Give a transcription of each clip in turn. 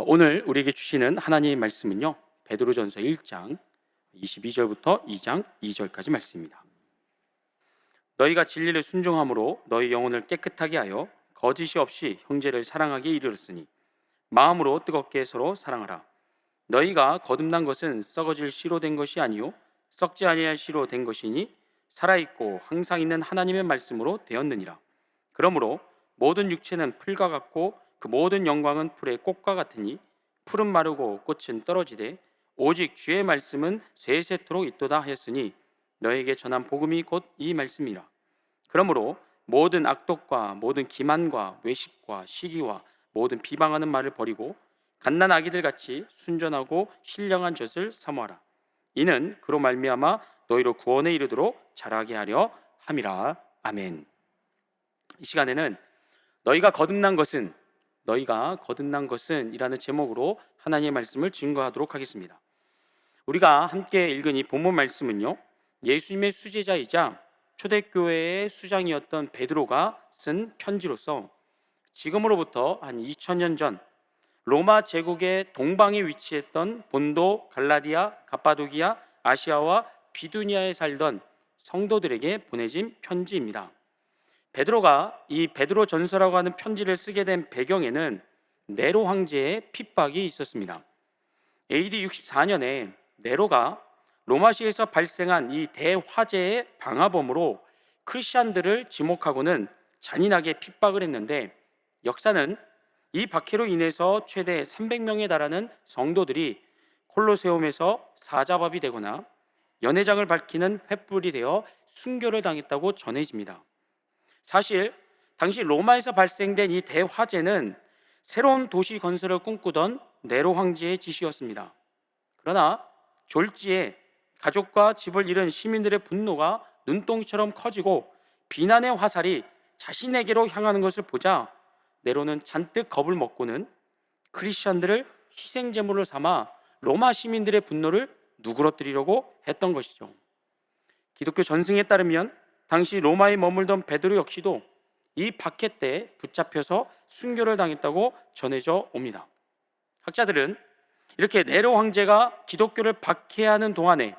오늘 우리에게 주시는 하나님의 말씀은요, 베드로전서 1장 22절부터 2장 2절까지 말씀입니다. 너희가 진리를 순종함으로 너희 영혼을 깨끗하게 하여 거짓이 없이 형제를 사랑하기에 이르렀으니 마음으로 뜨겁게 서로 사랑하라. 너희가 거듭난 것은 썩어질 씨로 된 것이 아니요 썩지 아니할 씨로 된 것이니 살아있고 항상 있는 하나님의 말씀으로 되었느니라. 그러므로 모든 육체는 풀과 같고 그 모든 영광은 풀의 꽃과 같으니 풀은 마르고 꽃은 떨어지되 오직 주의 말씀은 세세토록 있도다 하였으니 너에게 전한 복음이 곧 이 말씀이라. 그러므로 모든 악독과 모든 기만과 외식과 시기와 모든 비방하는 말을 버리고 갓난 아기들 같이 순전하고 신령한 젖을 사모하라. 이는 그로 말미암아 너희로 구원에 이르도록 자라게 하려 함이라. 아멘. 이 시간에는 너희가 거듭난 것은 이라는 제목으로 하나님의 말씀을 증거하도록 하겠습니다. 우리가 함께 읽은 이 본문 말씀은요, 예수님의 수제자이자 초대교회의 수장이었던 베드로가 쓴 편지로서 지금으로부터 한 2000년 전 로마 제국의 동방에 위치했던 본도, 갈라디아, 갑바도기아, 아시아와 비두니아에 살던 성도들에게 보내진 편지입니다. 베드로가 이 베드로 전서라고 하는 편지를 쓰게 된 배경에는 네로 황제의 핍박이 있었습니다. AD 64년에 네로가 로마시에서 발생한 이 대화재의 방화범으로 크리스천들을 지목하고는 잔인하게 핍박을 했는데, 역사는 이 박해로 인해서 최대 300명에 달하는 성도들이 콜로세움에서 사자밥이 되거나 연회장을 밝히는 횃불이 되어 순교를 당했다고 전해집니다. 사실 당시 로마에서 발생된 이 대화재는 새로운 도시 건설을 꿈꾸던 네로 황제의 지시였습니다. 그러나 졸지에 가족과 집을 잃은 시민들의 분노가 눈덩이처럼 커지고 비난의 화살이 자신에게로 향하는 것을 보자 네로는 잔뜩 겁을 먹고는 크리스천들을 희생제물로 삼아 로마 시민들의 분노를 누그러뜨리려고 했던 것이죠. 기독교 전승에 따르면 당시 로마에 머물던 베드로 역시도 이 박해 때 붙잡혀서 순교를 당했다고 전해져 옵니다. 학자들은 이렇게 네로 황제가 기독교를 박해하는 동안에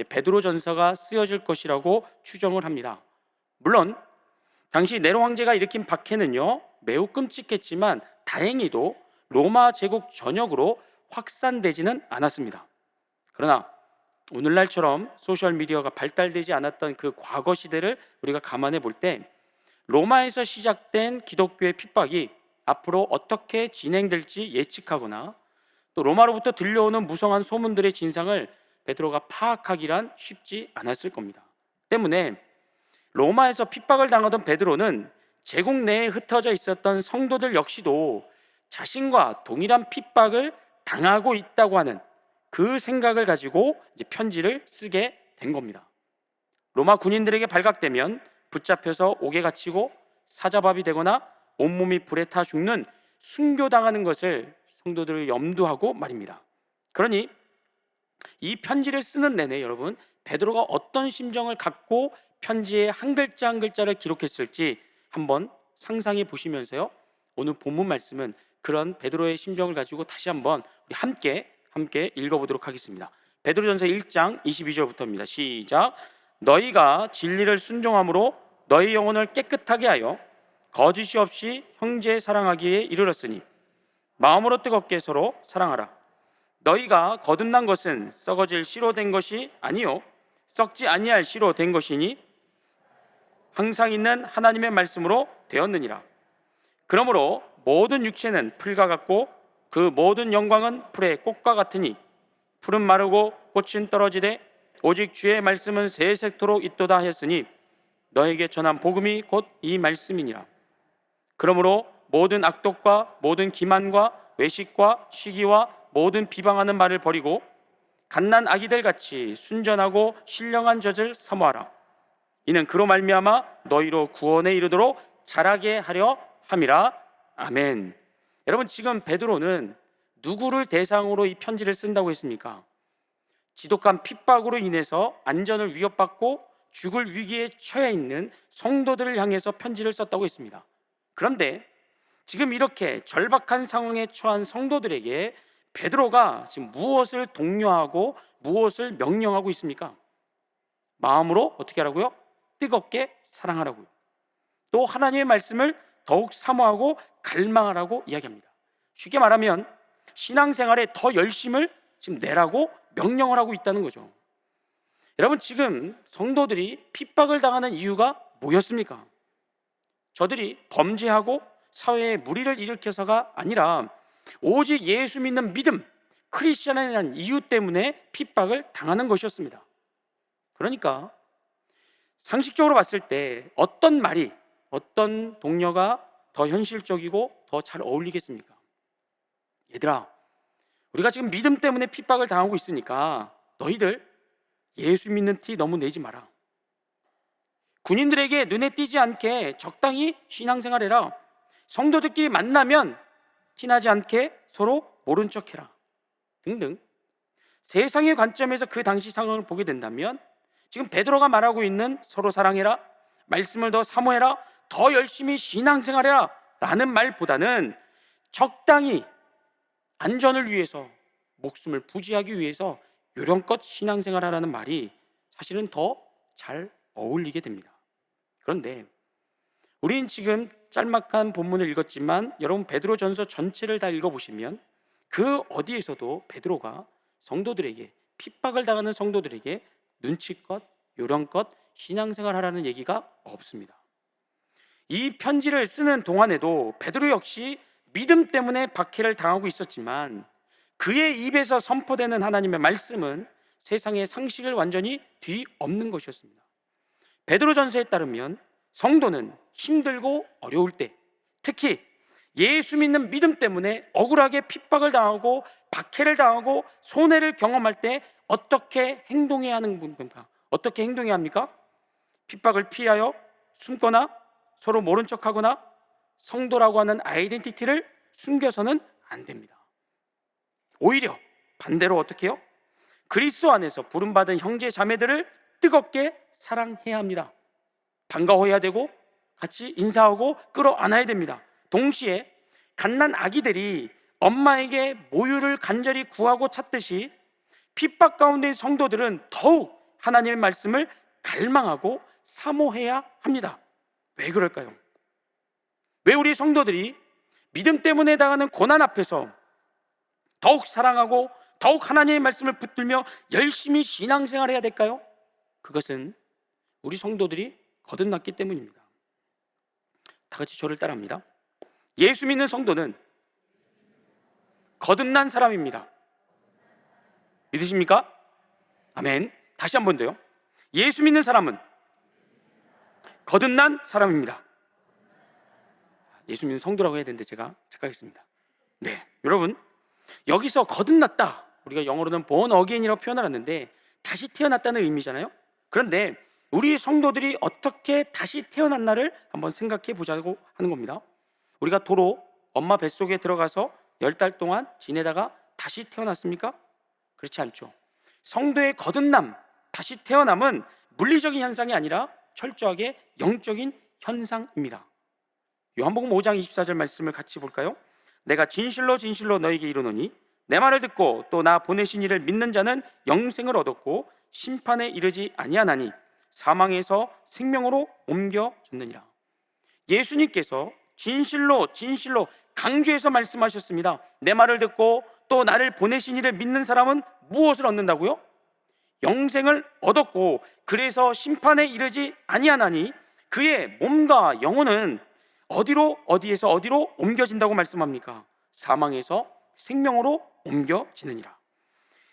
베드로 전서가 쓰여질 것이라고 추정을 합니다. 물론 당시 네로 황제가 일으킨 박해는요, 매우 끔찍했지만 다행히도 로마 제국 전역으로 확산되지는 않았습니다. 그러나 오늘날처럼 소셜미디어가 발달되지 않았던 그 과거 시대를 우리가 감안해 볼 때 로마에서 시작된 기독교의 핍박이 앞으로 어떻게 진행될지 예측하거나 또 로마로부터 들려오는 무성한 소문들의 진상을 베드로가 파악하기란 쉽지 않았을 겁니다. 때문에 로마에서 핍박을 당하던 베드로는 제국 내에 흩어져 있었던 성도들 역시도 자신과 동일한 핍박을 당하고 있다고 하는 그 생각을 가지고 이제 편지를 쓰게 된 겁니다. 로마 군인들에게 발각되면 붙잡혀서 옥에 갇히고 사자밥이 되거나 온몸이 불에 타 죽는 순교당하는 것을 성도들을 염두하고 말입니다. 그러니 이 편지를 쓰는 내내 여러분, 베드로가 어떤 심정을 갖고 편지의 한 글자 한 글자를 기록했을지 한번 상상해 보시면서요, 오늘 본문 말씀은 그런 베드로의 심정을 가지고 다시 한번 우리 함께 읽어보도록 하겠습니다. 베드로전서 1장 22절부터입니다. 시작. 너희가 진리를 순종함으로 너희 영혼을 깨끗하게 하여 거짓이 없이 형제 사랑하기에 이르렀으니 마음으로 뜨겁게 서로 사랑하라. 너희가 거듭난 것은 썩어질 씨로 된 것이 아니요 썩지 아니할 씨로 된 것이니 항상 있는 하나님의 말씀으로 되었느니라. 그러므로 모든 육체는 풀과 같고 그 모든 영광은 풀의 꽃과 같으니 풀은 마르고 꽃은 떨어지되 오직 주의 말씀은 세세토록 있도다 하였으니 너에게 전한 복음이 곧 이 말씀이니라. 그러므로 모든 악독과 모든 기만과 외식과 시기와 모든 비방하는 말을 버리고 갓난 아기들 같이 순전하고 신령한 젖을 사모하라. 이는 그로 말미암아 너희로 구원에 이르도록 자라게 하려 함이라. 아멘. 여러분, 지금 베드로는 누구를 대상으로 이 편지를 쓴다고 했습니까? 지독한 핍박으로 인해서 안전을 위협받고 죽을 위기에 처해 있는 성도들을 향해서 편지를 썼다고 했습니다. 그런데 지금 이렇게 절박한 상황에 처한 성도들에게 베드로가 지금 무엇을 독려하고 무엇을 명령하고 있습니까? 마음으로 어떻게 하라고요? 뜨겁게 사랑하라고요. 또 하나님의 말씀을 더욱 사모하고 갈망하라고 이야기합니다. 쉽게 말하면 신앙생활에 더 열심을 지금 내라고 명령을 하고 있다는 거죠. 여러분, 지금 성도들이 핍박을 당하는 이유가 뭐였습니까? 저들이 범죄하고 사회에 무리를 일으켜서가 아니라 오직 예수 믿는 믿음, 크리스천이라는 이유 때문에 핍박을 당하는 것이었습니다. 그러니까 상식적으로 봤을 때 어떤 말이, 어떤 동료가 더 현실적이고 더 잘 어울리겠습니까? 얘들아, 우리가 지금 믿음 때문에 핍박을 당하고 있으니까 너희들 예수 믿는 티 너무 내지 마라. 군인들에게 눈에 띄지 않게 적당히 신앙생활해라. 성도들끼리 만나면 티나지 않게 서로 모른 척해라. 등등. 세상의 관점에서 그 당시 상황을 보게 된다면 지금 베드로가 말하고 있는 서로 사랑해라, 말씀을 더 사모해라, 더 열심히 신앙생활해라 라는 말보다는 적당히 안전을 위해서, 목숨을 부지하기 위해서 요령껏 신앙생활하라는 말이 사실은 더 잘 어울리게 됩니다. 그런데 우린 지금 짤막한 본문을 읽었지만 여러분 베드로전서 전체를 다 읽어보시면 그 어디에서도 베드로가 성도들에게, 핍박을 당하는 성도들에게 눈치껏 요령껏 신앙생활하라는 얘기가 없습니다. 이 편지를 쓰는 동안에도 베드로 역시 믿음 때문에 박해를 당하고 있었지만 그의 입에서 선포되는 하나님의 말씀은 세상의 상식을 완전히 뒤엎는 것이었습니다. 베드로전서에 따르면 성도는 힘들고 어려울 때, 특히 예수 믿는 믿음 때문에 억울하게 핍박을 당하고 박해를 당하고 손해를 경험할 때 어떻게 행동해야 하는 건가? 어떻게 행동해야 합니까? 핍박을 피하여 숨거나 서로 모른 척하거나 성도라고 하는 아이덴티티를 숨겨서는 안 됩니다. 오히려 반대로 어떻게 해요? 그리스도 안에서 부름받은 형제 자매들을 뜨겁게 사랑해야 합니다. 반가워해야 되고 같이 인사하고 끌어안아야 됩니다. 동시에 갓난 아기들이 엄마에게 모유를 간절히 구하고 찾듯이 핍박 가운데 성도들은 더욱 하나님의 말씀을 갈망하고 사모해야 합니다. 왜 그럴까요? 왜 우리 성도들이 믿음 때문에 당하는 고난 앞에서 더욱 사랑하고 더욱 하나님의 말씀을 붙들며 열심히 신앙생활해야 될까요? 그것은 우리 성도들이 거듭났기 때문입니다. 다 같이 저를 따라합니다. 예수 믿는 성도는 거듭난 사람입니다. 믿으십니까? 아멘. 다시 한 번 더요. 예수 믿는 사람은 거듭난 사람입니다. 예수 믿는 성도라고 해야 되는데 제가 착각했습니다. 네, 여러분, 여기서 거듭났다, 우리가 영어로는 born again이라고 표현을 하는데 다시 태어났다는 의미잖아요. 그런데 우리 성도들이 어떻게 다시 태어났나를 한번 생각해 보자고 하는 겁니다. 우리가 도로 엄마 뱃속에 들어가서 10달 동안 지내다가 다시 태어났습니까? 그렇지 않죠. 성도의 거듭남, 다시 태어남은 물리적인 현상이 아니라 철저하게 영적인 현상입니다. 요한복음 5장 24절 말씀을 같이 볼까요? 내가 진실로 진실로 너에게 이르노니 내 말을 듣고 또 나 보내신 이를 믿는 자는 영생을 얻었고 심판에 이르지 아니하나니 사망에서 생명으로 옮겨졌느니라. 예수님께서 진실로 진실로 강조해서 말씀하셨습니다. 내 말을 듣고 또 나를 보내신 이를 믿는 사람은 무엇을 얻는다고요? 영생을 얻었고 그래서 심판에 이르지 아니하나니 그의 몸과 영혼은 어디에서 어디로 옮겨진다고 말씀합니까? 사망에서 생명으로 옮겨지느니라.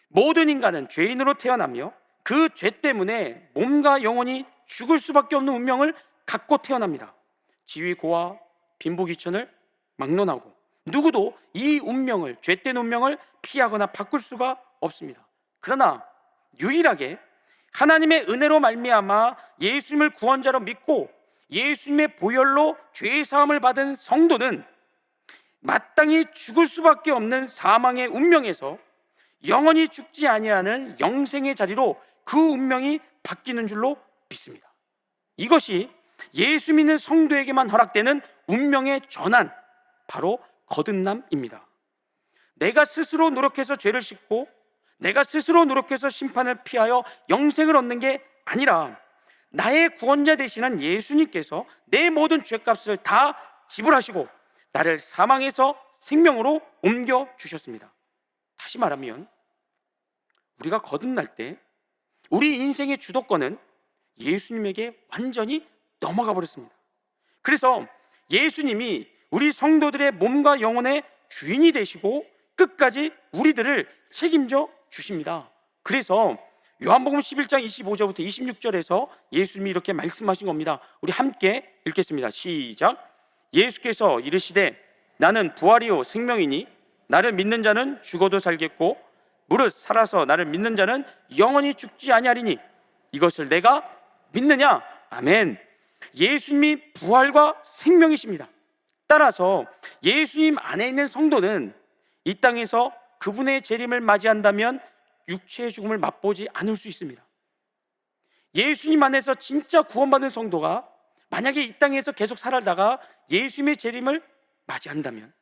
모든 인간은 죄인으로 태어나며 그 죄 때문에 몸과 영혼이 죽을 수밖에 없는 운명을 갖고 태어납니다. 지위 고와 빈부귀천을 막론하고 누구도 이 운명을, 죄된 운명을 피하거나 바꿀 수가 없습니다. 그러나 유일하게 하나님의 은혜로 말미암아 예수님을 구원자로 믿고 예수님의 보혈로 죄의 사함을 받은 성도는 마땅히 죽을 수밖에 없는 사망의 운명에서 영원히 죽지 아니하는 영생의 자리로 그 운명이 바뀌는 줄로 믿습니다. 이것이 예수 믿는 성도에게만 허락되는 운명의 전환, 바로 거듭남입니다. 내가 스스로 노력해서 죄를 씻고 내가 스스로 노력해서 심판을 피하여 영생을 얻는 게 아니라 나의 구원자 되시는 예수님께서 내 모든 죄값을 다 지불하시고 나를 사망에서 생명으로 옮겨 주셨습니다. 다시 말하면 우리가 거듭날 때 우리 인생의 주도권은 예수님에게 완전히 넘어가 버렸습니다. 그래서 예수님이 우리 성도들의 몸과 영혼의 주인이 되시고 끝까지 우리들을 책임져 주십니다. 그래서 요한복음 11장 25절부터 26절에서 예수님이 이렇게 말씀하신 겁니다. 우리 함께 읽겠습니다. 시작. 예수께서 이르시되 나는 부활이요 생명이니 나를 믿는 자는 죽어도 살겠고 무릇 살아서 나를 믿는 자는 영원히 죽지 아니하리니 이것을 내가 믿느냐? 아멘. 예수님이 부활과 생명이십니다. 따라서 예수님 안에 있는 성도는 이 땅에서 그분의 재림을 맞이한다면 육체의 죽음을 맛보지 않을 수 있습니다. 예수님 안에서 진짜 구원받은 성도가 만약에 이 땅에서 계속 살다가 예수님의 재림을 맞이한다면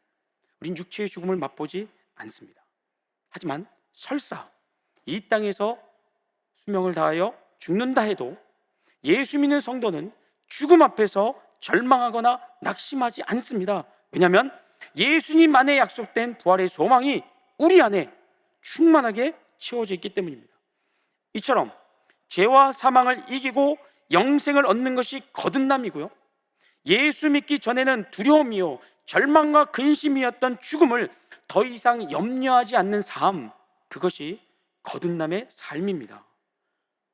우린 육체의 죽음을 맛보지 않습니다. 하지만 설사 이 땅에서 수명을 다하여 죽는다 해도 예수 믿는 성도는 죽음 앞에서 절망하거나 낙심하지 않습니다. 왜냐하면 예수님 안에 약속된 부활의 소망이 우리 안에 충만하게 채워져 있기 때문입니다. 이처럼 죄와 사망을 이기고 영생을 얻는 것이 거듭남이고요, 예수 믿기 전에는 두려움이요 절망과 근심이었던 죽음을 더 이상 염려하지 않는 삶, 그것이 거듭남의 삶입니다.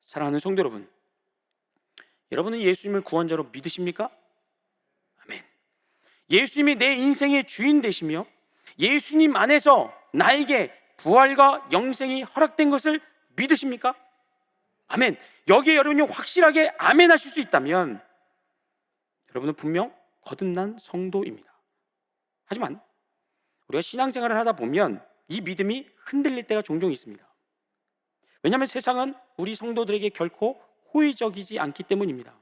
사랑하는 성도 여러분, 여러분은 예수님을 구원자로 믿으십니까? 아멘. 예수님이 내 인생의 주인 되시며 예수님 안에서 나에게 부활과 영생이 허락된 것을 믿으십니까? 아멘. 여기에 여러분이 확실하게 아멘 하실 수 있다면 여러분은 분명 거듭난 성도입니다. 하지만 우리가 신앙생활을 하다 보면 이 믿음이 흔들릴 때가 종종 있습니다. 왜냐하면 세상은 우리 성도들에게 결코 호의적이지 않기 때문입니다.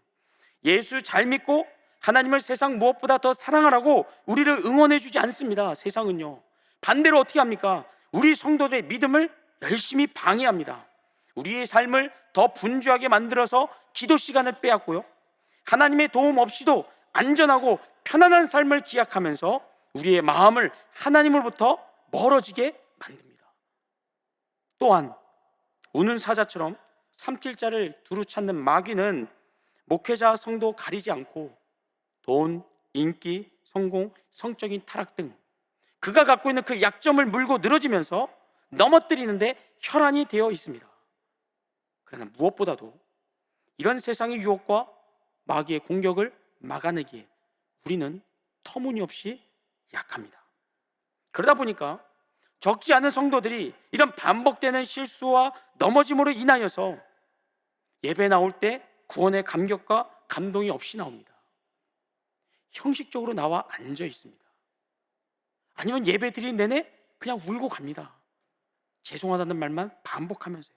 예수 잘 믿고 하나님을 세상 무엇보다 더 사랑하라고 우리를 응원해 주지 않습니다. 세상은요, 반대로 어떻게 합니까? 우리 성도들의 믿음을 열심히 방해합니다. 우리의 삶을 더 분주하게 만들어서 기도 시간을 빼앗고요, 하나님의 도움 없이도 안전하고 편안한 삶을 기약하면서 우리의 마음을 하나님으로부터 멀어지게 만듭니다. 또한 우는 사자처럼 삼킬 자를 두루 찾는 마귀는 목회자, 성도 가리지 않고 돈, 인기, 성공, 성적인 타락 등 그가 갖고 있는 그 약점을 물고 늘어지면서 넘어뜨리는데 혈안이 되어 있습니다. 그러나 무엇보다도 이런 세상의 유혹과 마귀의 공격을 막아내기에 우리는 터무니없이 약합니다. 그러다 보니까 적지 않은 성도들이 이런 반복되는 실수와 넘어짐으로 인하여서 예배 나올 때 구원의 감격과 감동이 없이 나옵니다. 형식적으로 나와 앉아 있습니다. 아니면 예배 드리는 내내 그냥 울고 갑니다. 죄송하다는 말만 반복하면서요.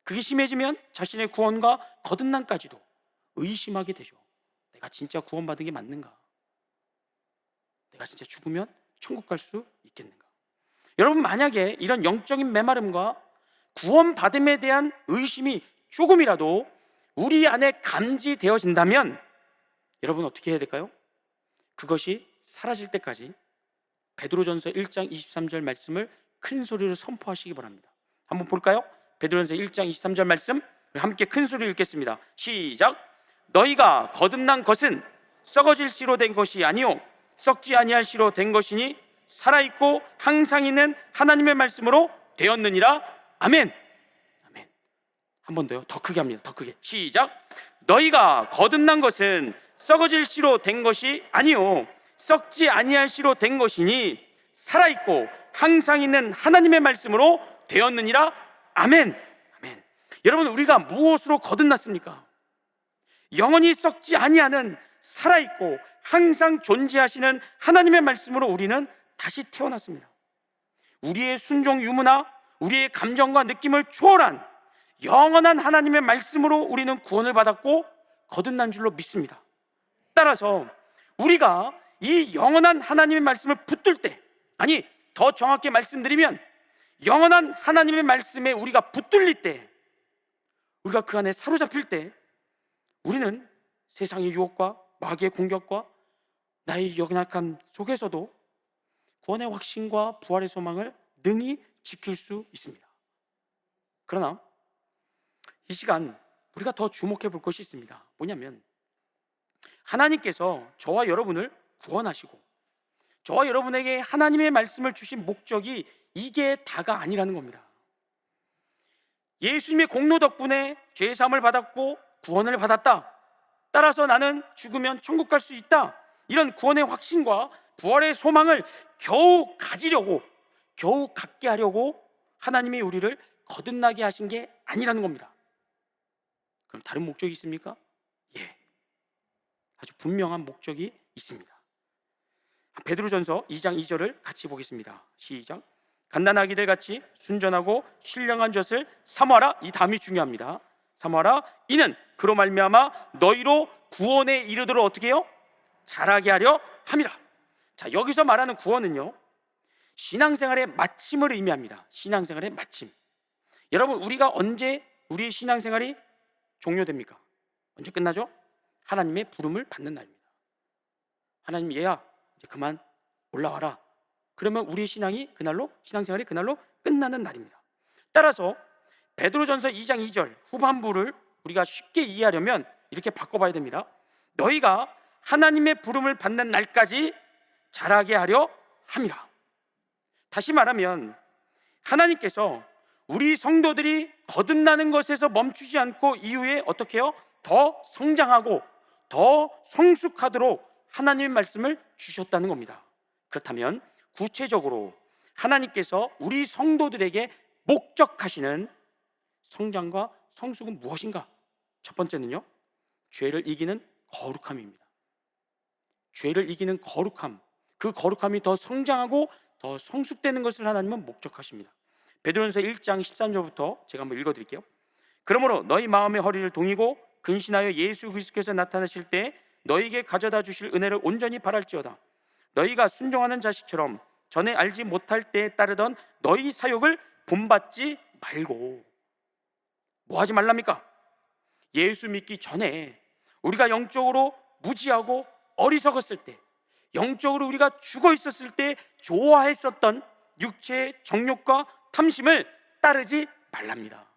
그게 심해지면 자신의 구원과 거듭남까지도 의심하게 되죠. 내가 진짜 구원받은 게 맞는가? 내가 진짜 죽으면 천국 갈 수 있겠는가? 여러분, 만약에 이런 영적인 메마름과 구원받음에 대한 의심이 조금이라도 우리 안에 감지되어진다면 여러분 어떻게 해야 될까요? 그것이 사라질 때까지 베드로전서 1장 23절 말씀을 큰 소리로 선포하시기 바랍니다. 한번 볼까요? 베드로전서 1장 23절 말씀 함께 큰 소리로 읽겠습니다. 시작. 너희가 거듭난 것은 썩어질 씨로 된 것이 아니요 썩지 아니할 씨로 된 것이니 살아있고 항상 있는 하나님의 말씀으로 되었느니라. 아멘. 아멘. 한 번 더요. 더 크게 합니다. 더 크게. 시작. 너희가 거듭난 것은 썩어질 씨로 된 것이 아니요 썩지 아니할 씨로 된 것이니 살아있고 항상 있는 하나님의 말씀으로 되었느니라. 아멘. 아멘. 여러분, 우리가 무엇으로 거듭났습니까? 영원히 썩지 아니하는 살아있고 항상 존재하시는 하나님의 말씀으로 우리는 다시 태어났습니다. 우리의 순종 유무나 우리의 감정과 느낌을 초월한 영원한 하나님의 말씀으로 우리는 구원을 받았고 거듭난 줄로 믿습니다. 따라서 우리가 이 영원한 하나님의 말씀을 붙들 때, 아니 더 정확히 말씀드리면 영원한 하나님의 말씀에 우리가 붙들릴 때, 우리가 그 안에 사로잡힐 때, 우리는 세상의 유혹과 마귀의 공격과 나의 연약함 속에서도 구원의 확신과 부활의 소망을 능히 지킬 수 있습니다. 그러나 이 시간 우리가 더 주목해 볼 것이 있습니다. 뭐냐면 하나님께서 저와 여러분을 구원하시고 저와 여러분에게 하나님의 말씀을 주신 목적이 이게 다가 아니라는 겁니다. 예수님의 공로 덕분에 죄 사함을 받았고 구원을 받았다, 따라서 나는 죽으면 천국 갈 수 있다, 이런 구원의 확신과 부활의 소망을 겨우 가지려고, 겨우 갖게 하려고 하나님이 우리를 거듭나게 하신 게 아니라는 겁니다. 그럼 다른 목적이 있습니까? 예, 아주 분명한 목적이 있습니다. 베드로전서 2장 2절을 같이 보겠습니다. 시작. 갓난아기들 같이 순전하고 신령한 젖을 사모하라. 이 다음이 중요합니다. 사모하라. 이는 그로 말미암아 너희로 구원에 이르도록 어떻게 해요? 자라게 하려 함이라. 자, 여기서 말하는 구원은요, 신앙생활의 마침을 의미합니다. 신앙생활의 마침. 여러분, 우리가 언제 우리의 신앙생활이 종료됩니까? 언제 끝나죠? 하나님의 부름을 받는 날입니다. 하나님, 얘야 이제 그만 올라와라. 그러면 우리의 신앙생활이 그날로 끝나는 날입니다. 따라서 베드로전서 2장 2절 후반부를 우리가 쉽게 이해하려면 이렇게 바꿔봐야 됩니다. 너희가 하나님의 부름을 받는 날까지 자라게 하려 함이라. 다시 말하면 하나님께서 우리 성도들이 거듭나는 것에서 멈추지 않고 이후에 어떻게 해요? 더 성장하고 더 성숙하도록 하나님의 말씀을 주셨다는 겁니다. 그렇다면 구체적으로 하나님께서 우리 성도들에게 목적하시는 성장과 성숙은 무엇인가? 첫 번째는요, 죄를 이기는 거룩함입니다. 죄를 이기는 거룩함, 그 거룩함이 더 성장하고 더 성숙되는 것을 하나님은 목적하십니다. 베드로전서 1장 13절부터 제가 한번 읽어드릴게요. 그러므로 너희 마음의 허리를 동이고 근신하여 예수 그리스도께서 나타나실 때 너희에게 가져다 주실 은혜를 온전히 바랄지어다. 너희가 순종하는 자식처럼 전에 알지 못할 때에 따르던 너희 사욕을 본받지 말고. 뭐 하지 말랍니까? 예수 믿기 전에 우리가 영적으로 무지하고 어리석었을 때, 영적으로 우리가 죽어 있었을 때 좋아했었던 육체의 정욕과 탐심을 따르지 말랍니다.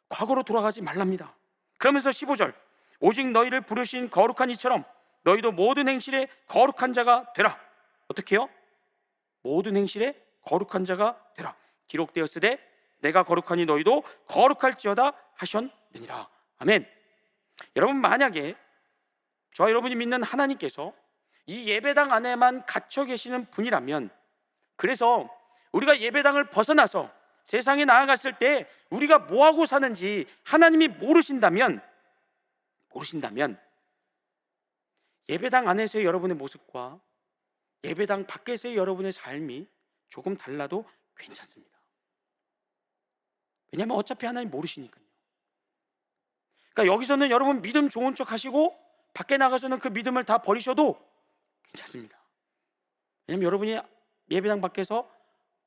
과거로 돌아가지 말랍니다. 그러면서 15절, 오직 너희를 부르신 거룩한 이처럼 너희도 모든 행실에 거룩한 자가 되라. 어떻게 해요? 모든 행실에 거룩한 자가 되라. 기록되었으되 내가 거룩하니 너희도 거룩할지어다 하셨느니라. 아멘. 여러분, 만약에 저와 여러분이 믿는 하나님께서 이 예배당 안에만 갇혀 계시는 분이라면, 그래서 우리가 예배당을 벗어나서 세상에 나아갔을 때 우리가 뭐하고 사는지 하나님이 모르신다면 예배당 안에서의 여러분의 모습과 예배당 밖에서의 여러분의 삶이 조금 달라도 괜찮습니다. 왜냐하면 어차피 하나님 모르시니까요. 그러니까 여기서는 여러분 믿음 좋은 척 하시고 밖에 나가서는 그 믿음을 다 버리셔도 괜찮습니다. 왜냐하면 여러분이 예배당 밖에서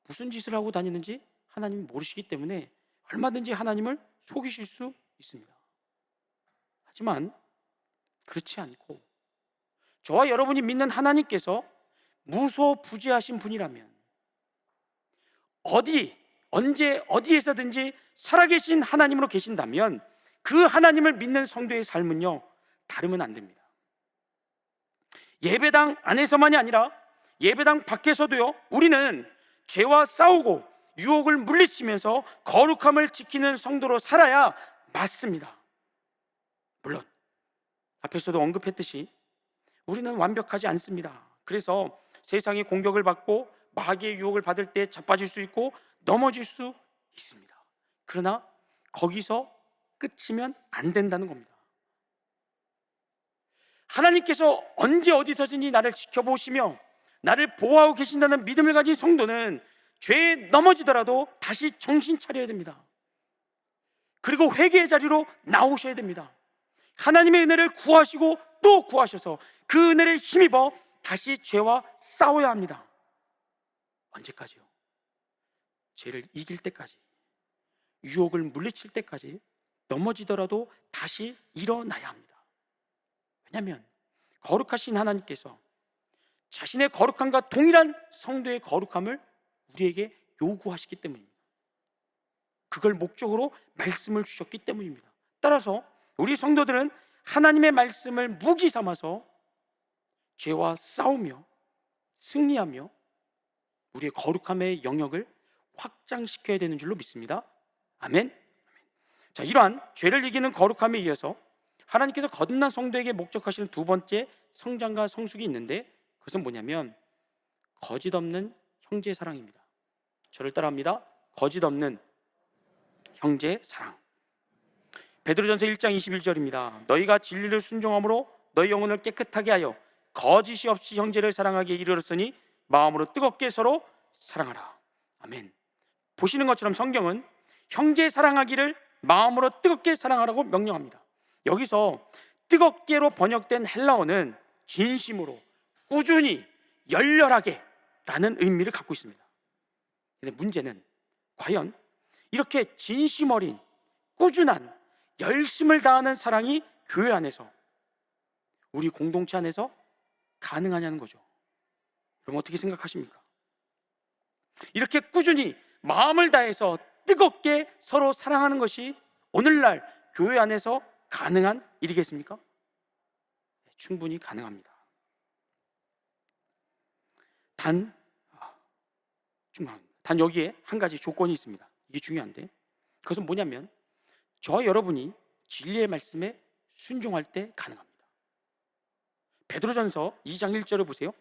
무슨 짓을 하고 다니는지 하나님이 모르시기 때문에 얼마든지 하나님을 속이실 수 있습니다. 하지만 그렇지 않고 저와 여러분이 믿는 하나님께서 무소부지하신 분이라면 언제 어디에서든지 살아계신 하나님으로 계신다면 그 하나님을 믿는 성도의 삶은요, 다르면 안 됩니다. 예배당 안에서만이 아니라 예배당 밖에서도요, 우리는 죄와 싸우고 유혹을 물리치면서 거룩함을 지키는 성도로 살아야 맞습니다. 물론 앞에서도 언급했듯이 우리는 완벽하지 않습니다. 그래서 세상의 공격을 받고 마귀의 유혹을 받을 때 자빠질 수 있고 넘어질 수 있습니다. 그러나 거기서 끝이면 안 된다는 겁니다. 하나님께서 언제 어디서든지 나를 지켜보시며 나를 보호하고 계신다는 믿음을 가진 성도는 죄에 넘어지더라도 다시 정신 차려야 됩니다. 그리고 회개의 자리로 나오셔야 됩니다. 하나님의 은혜를 구하시고 또 또 구하셔서 그 은혜를 힘입어 다시 죄와 싸워야 합니다. 언제까지요? 죄를 이길 때까지, 유혹을 물리칠 때까지, 넘어지더라도 다시 일어나야 합니다. 왜냐하면 거룩하신 하나님께서 자신의 거룩함과 동일한 성도의 거룩함을 우리에게 요구하시기 때문입니다. 그걸 목적으로 말씀을 주셨기 때문입니다. 따라서 우리 성도들은 하나님의 말씀을 무기 삼아서 죄와 싸우며 승리하며 우리의 거룩함의 영역을 확장시켜야 되는 줄로 믿습니다. 아멘. 자, 이러한 죄를 이기는 거룩함에 이어서 하나님께서 거듭난 성도에게 목적하시는 두 번째 성장과 성숙이 있는데, 그것은 뭐냐면 거짓 없는 형제 사랑입니다. 저를 따라합니다. 거짓 없는 형제 사랑. 베드로전서 1장 21절입니다. 너희가 진리를 순종함으로 너희 영혼을 깨끗하게 하여 거짓이 없이 형제를 사랑하기에 이르렀으니 마음으로 뜨겁게 서로 사랑하라. 아멘. 보시는 것처럼 성경은 형제 사랑하기를 마음으로 뜨겁게 사랑하라고 명령합니다. 여기서 뜨겁게로 번역된 헬라어는 진심으로, 꾸준히, 열렬하게 라는 의미를 갖고 있습니다. 근데 문제는 과연 이렇게 진심 어린, 꾸준한, 열심을 다하는 사랑이 교회 안에서, 우리 공동체 안에서 가능하냐는 거죠. 그럼 어떻게 생각하십니까? 이렇게 꾸준히 마음을 다해서 뜨겁게 서로 사랑하는 것이 오늘날 교회 안에서 가능한 일이겠습니까? 충분히 가능합니다. 단 여기에 한 가지 조건이 있습니다. 이게 중요한데, 그것은 뭐냐면 저와 여러분이 진리의 말씀에 순종할 때 가능합니다. 베드로전서 2장 1절을 보세요.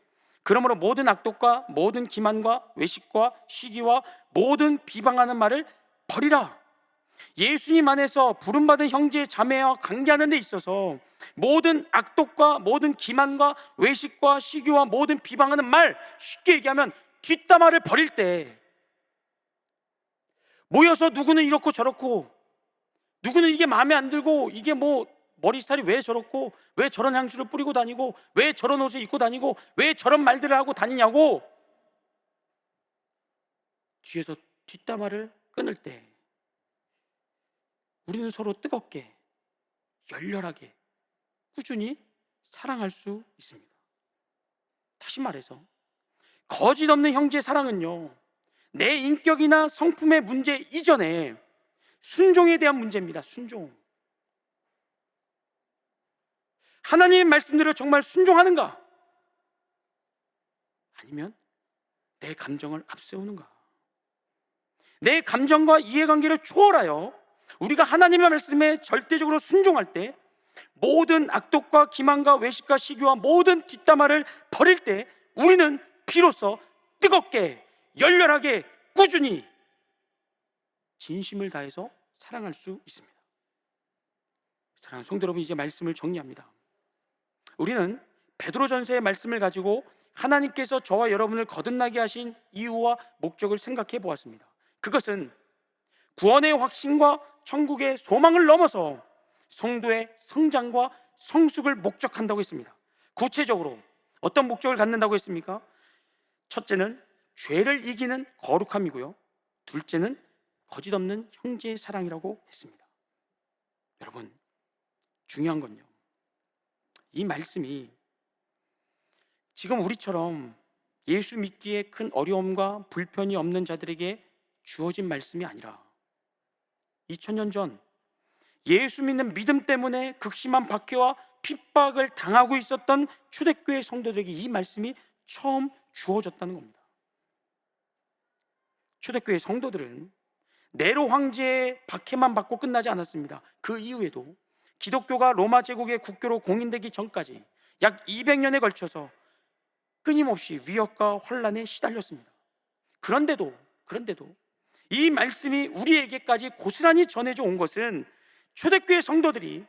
그러므로 모든 악독과 모든 기만과 외식과 시기와 모든 비방하는 말을 버리라. 예수님 안에서 부름받은 형제 자매와 관계하는 데 있어서 모든 악독과 모든 기만과 외식과 시기와 모든 비방하는 말, 쉽게 얘기하면 뒷담화를 버릴 때, 모여서 누구는 이렇고 저렇고, 누구는 이게 마음에 안 들고, 이게 뭐 머리 스타일이 왜 저렇고, 왜 저런 향수를 뿌리고 다니고, 왜 저런 옷을 입고 다니고, 왜 저런 말들을 하고 다니냐고 뒤에서 뒷담화를 끊을 때 우리는 서로 뜨겁게, 열렬하게, 꾸준히 사랑할 수 있습니다. 다시 말해서 거짓 없는 형제 사랑은요, 내 인격이나 성품의 문제 이전에 순종에 대한 문제입니다. 순종. 하나님의 말씀대로 정말 순종하는가? 아니면 내 감정을 앞세우는가? 내 감정과 이해관계를 초월하여 우리가 하나님의 말씀에 절대적으로 순종할 때, 모든 악독과 기만과 외식과 시기와 모든 뒷담화를 버릴 때 우리는 비로소 뜨겁게, 열렬하게, 꾸준히 진심을 다해서 사랑할 수 있습니다. 사랑하는 성도 여러분, 이제 말씀을 정리합니다. 우리는 베드로전서의 말씀을 가지고 하나님께서 저와 여러분을 거듭나게 하신 이유와 목적을 생각해 보았습니다. 그것은 구원의 확신과 천국의 소망을 넘어서 성도의 성장과 성숙을 목적한다고 했습니다. 구체적으로 어떤 목적을 갖는다고 했습니까? 첫째는 죄를 이기는 거룩함이고요, 둘째는 거짓 없는 형제의 사랑이라고 했습니다. 여러분, 중요한 건요, 이 말씀이 지금 우리처럼 예수 믿기에 큰 어려움과 불편이 없는 자들에게 주어진 말씀이 아니라 2000년 전 예수 믿는 믿음 때문에 극심한 박해와 핍박을 당하고 있었던 초대교회 성도들에게 이 말씀이 처음 주어졌다는 겁니다. 초대교회 성도들은 네로 황제의 박해만 받고 끝나지 않았습니다. 그 이후에도 기독교가 로마 제국의 국교로 공인되기 전까지 약 200년에 걸쳐서 끊임없이 위협과 혼란에 시달렸습니다. 그런데도 이 말씀이 우리에게까지 고스란히 전해져 온 것은 초대교회 성도들이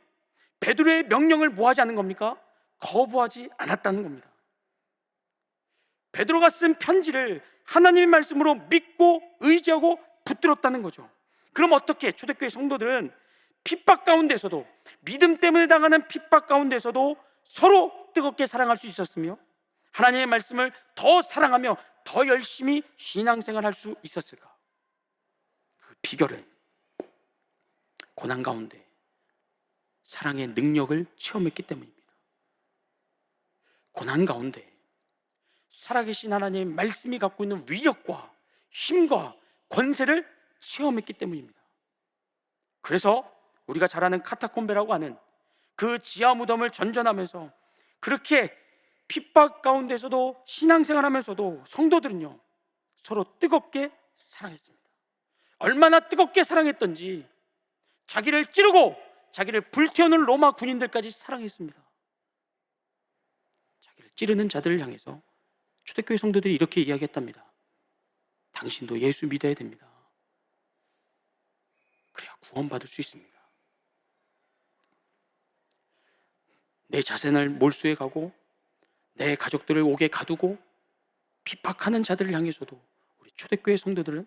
베드로의 명령을 뭐하지 않은 겁니까? 거부하지 않았다는 겁니다. 베드로가 쓴 편지를 하나님의 말씀으로 믿고 의지하고 붙들었다는 거죠. 그럼 어떻게 초대교회 성도들은 핍박 가운데서도, 믿음 때문에 당하는 핍박 가운데서도 서로 뜨겁게 사랑할 수 있었으며 하나님의 말씀을 더 사랑하며 더 열심히 신앙생활할 수 있었을까? 그 비결은 고난 가운데 사랑의 능력을 체험했기 때문입니다. 고난 가운데 살아계신 하나님의 말씀이 갖고 있는 위력과 힘과 권세를 체험했기 때문입니다. 그래서 우리가 잘 아는 카타콤베라고 하는 그 지하 무덤을 전전하면서 그렇게 핍박 가운데서도 신앙생활하면서도 성도들은요 서로 뜨겁게 사랑했습니다. 얼마나 뜨겁게 사랑했던지 자기를 찌르고 자기를 불태우는 로마 군인들까지 사랑했습니다. 자기를 찌르는 자들을 향해서 초대교회 성도들이 이렇게 이야기했답니다. 당신도 예수 믿어야 됩니다. 그래야 구원받을 수 있습니다. 내 자신을 몰수해 가고 내 가족들을 옥에 가두고 핍박하는 자들을 향해서도 우리 초대교회 성도들은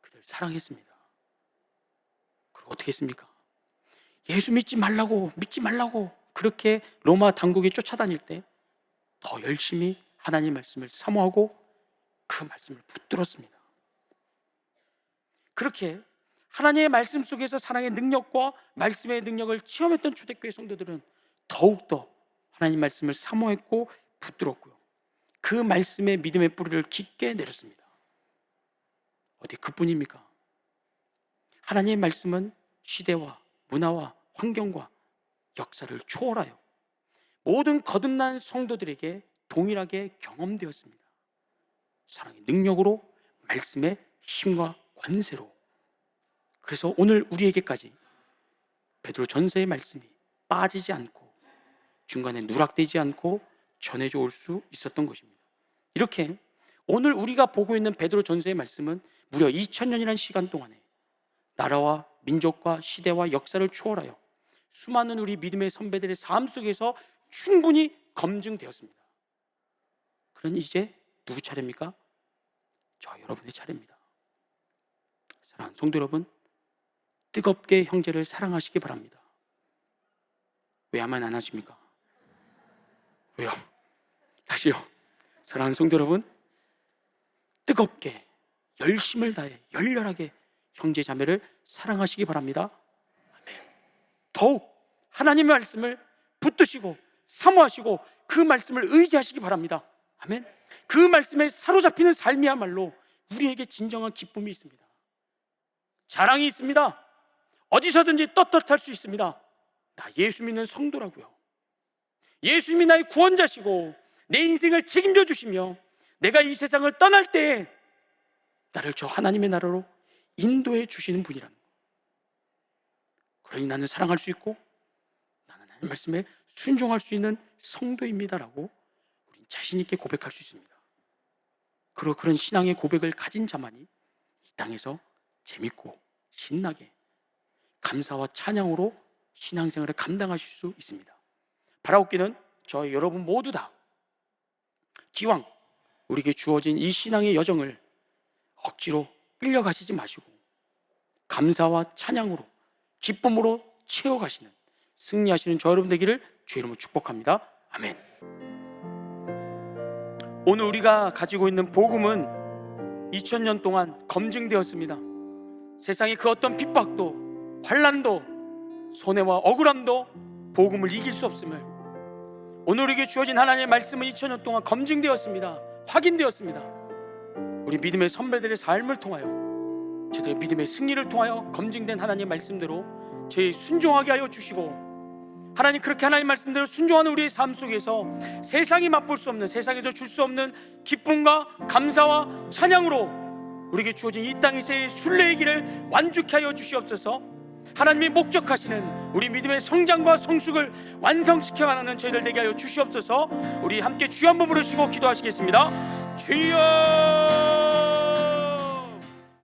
그들 사랑했습니다. 그리고 어떻게 했습니까? 예수 믿지 말라고 그렇게 로마 당국이 쫓아다닐 때 더 열심히 하나님 말씀을 사모하고 그 말씀을 붙들었습니다. 그렇게 하나님의 말씀 속에서 사랑의 능력과 말씀의 능력을 체험했던 초대교회 성도들은 더욱더 하나님 말씀을 사모했고 붙들었고요, 그 말씀의 믿음의 뿌리를 깊게 내렸습니다. 어디 그뿐입니까? 하나님의 말씀은 시대와 문화와 환경과 역사를 초월하여 모든 거듭난 성도들에게 동일하게 경험되었습니다. 사랑의 능력으로, 말씀의 힘과 권세로. 그래서 오늘 우리에게까지 베드로 전서의 말씀이 빠지지 않고 중간에 누락되지 않고 전해져 올 수 있었던 것입니다. 이렇게 오늘 우리가 보고 있는 베드로 전서의 말씀은 무려 2000년이라는 시간 동안에 나라와 민족과 시대와 역사를 초월하여 수많은 우리 믿음의 선배들의 삶 속에서 충분히 검증되었습니다. 그러니 이제 누구 차례입니까? 저 여러분의 차례입니다. 사랑하는 성도 여러분, 뜨겁게 형제를 사랑하시기 바랍니다. 왜 하면 안 하십니까? 왜요? 다시요. 사랑하는 성도 여러분, 뜨겁게 열심을 다해 열렬하게 형제 자매를 사랑하시기 바랍니다. 아멘. 더욱 하나님의 말씀을 붙드시고 사모하시고 그 말씀을 의지하시기 바랍니다. 아멘. 그 말씀에 사로잡히는 삶이야말로 우리에게 진정한 기쁨이 있습니다. 자랑이 있습니다. 어디서든지 떳떳할 수 있습니다. 나 예수 믿는 성도라고요. 예수님이 나의 구원자시고 내 인생을 책임져 주시며 내가 이 세상을 떠날 때 나를 저 하나님의 나라로 인도해 주시는 분이라는 거. 그러니 나는 사랑할 수 있고 나는 하나님 말씀에 순종할 수 있는 성도입니다라고 우린 자신 있게 고백할 수 있습니다. 그리고 그런 신앙의 고백을 가진 자만이 이 땅에서 재밌고 신나게 감사와 찬양으로 신앙생활을 감당하실 수 있습니다. 바라옵기는 저희 여러분 모두 다 기왕 우리에게 주어진 이 신앙의 여정을 억지로 끌려가시지 마시고 감사와 찬양으로 기쁨으로 채워가시는 승리하시는 저 여러분 되기를 주의 이름으로 축복합니다. 아멘. 오늘 우리가 가지고 있는 복음은 2000년 동안 검증되었습니다. 세상의 그 어떤 핍박도 환난도 손해와 억울함도 복음을 이길 수 없음을 오늘 우리에게 주어진 하나님의 말씀은 2000년 동안 검증되었습니다. 확인되었습니다. 우리 믿음의 선배들의 삶을 통하여 저들의 믿음의 승리를 통하여 검증된 하나님의 말씀대로 저희 순종하게 하여 주시고 하나님 그렇게 하나님 말씀대로 순종하는 우리의 삶 속에서 세상이 맛볼 수 없는 세상에서 줄 수 없는 기쁨과 감사와 찬양으로 우리에게 주어진 이 땅에서의 순례의 길을 완주케 하여 주시옵소서. 하나님이 목적하시는 우리 믿음의 성장과 성숙을 완성시켜 가는 저희들 되게 하여 주시옵소서. 우리 함께 주여 한번 부르시고 기도하시겠습니다. 주여